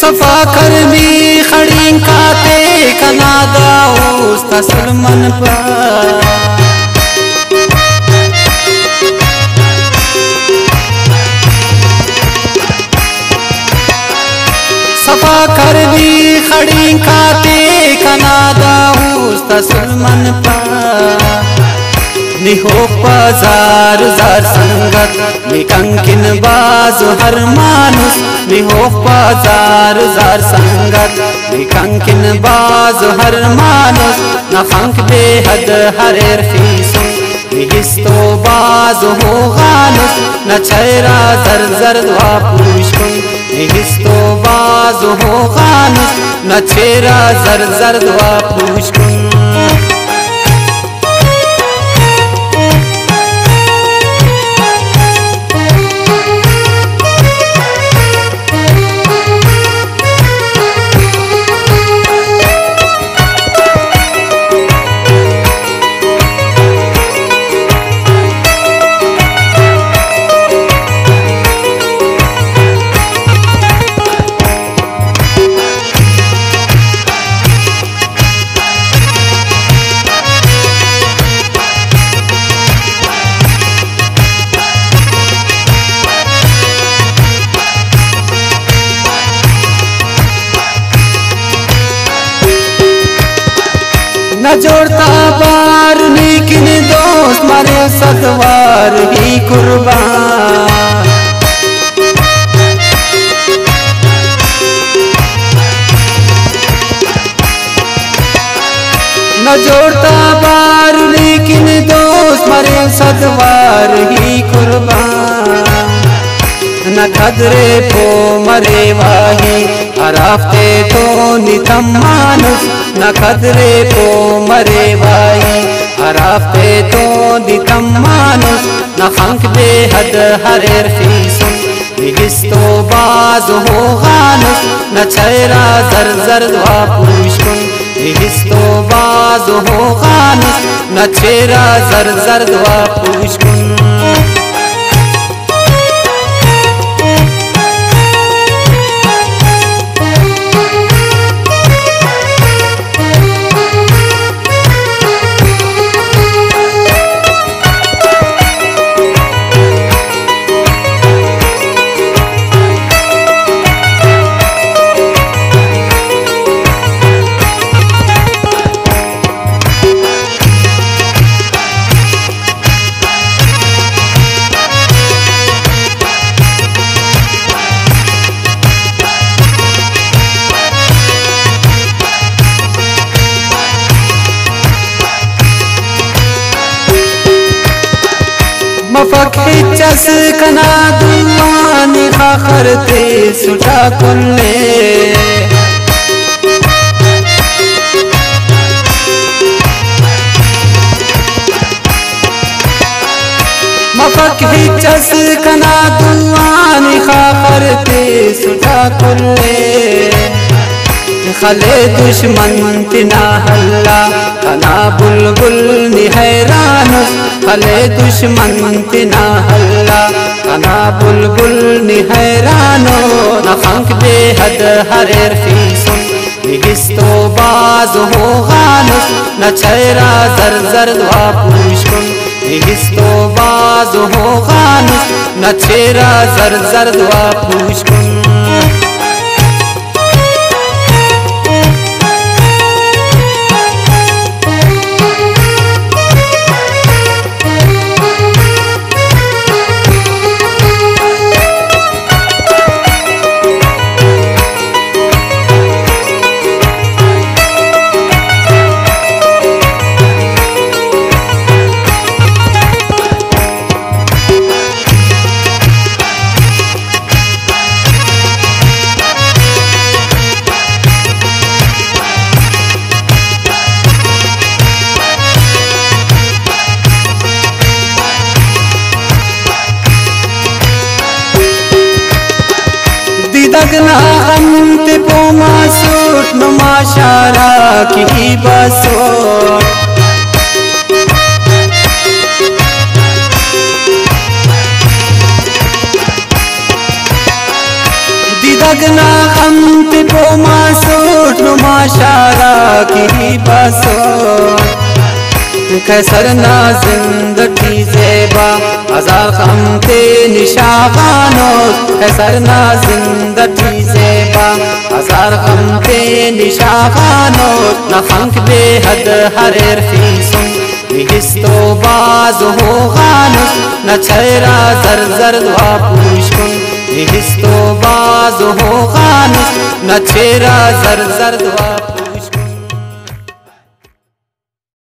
सफा करमी खड़ी खाते कनादा उस्ता सलमान पर सफा करमी खड़ी खाते कनादा उस्ता सलमान पर निहो बाजार जार संगत निकंकिन बाजु हर मानुस निहो बाजार जार संगत निकंकिन बाजु हर मानुस नखंक बेहद हरेर फीसुन निहिस्तो बाजु हो गानुस न छैरा जर जर वा पुष्कुन निहिस्तो बाजु हो गानुस न छैरा जर जर वा पुष्कुन न जोड़ता बार लेकिन दोस्त मारे सतवार ही कुर्बान न जोड़ता बार लेकिन दोस्त मारे सतवार ही कुर्बान न खदरे पो मरे वाही हराफ्ते तो नितम मानुस न खदरे पो मरे वाही हराफ्ते तो नितम मानुस न खंक बेहद हरेर फीसुन निहिस्तो बाजु हो गानुस न छैरा जर जर वा पुष्कुन निहिस्तो बाजु हो गानुस न छैरा जर जर वा पुष्कुन मफक चस कना दुआनी खाखरते सुटा कुल्ले मफक चस कना दुआनी खाखरते सुटा कुल्ले खले दुश्मन तिना हल्ला कना बुलबुल निहैरानुस खले दुश्मन तिना हल्ला कना बुलबुल निहैरानो न खंक बेहद हरेर फीसुन निहिस्तो बाजु हो गानुस न छैरा जर जर वा पुष्कुन हिस्तो बाज हो खानुस न चेहरा जर जर दुआ पूछ कुन दगना अंत पोमा सूट नुमाशारा की बसो दगना अंत पोमा सूट नुमाशारा की बसो कैसरना जिंदगी ज़ेबा हजार खमते निशागानो कैसरना जिंदगी ज़ेबा हजार खमते निशागानो न खंक बेहद हरेर फीसुम हिस्तो बाज हो खानुस न चेहरा जर जर दुआ पूछकुन हिस्तो बाज हो खानुस न चेहरा जर जर दुआ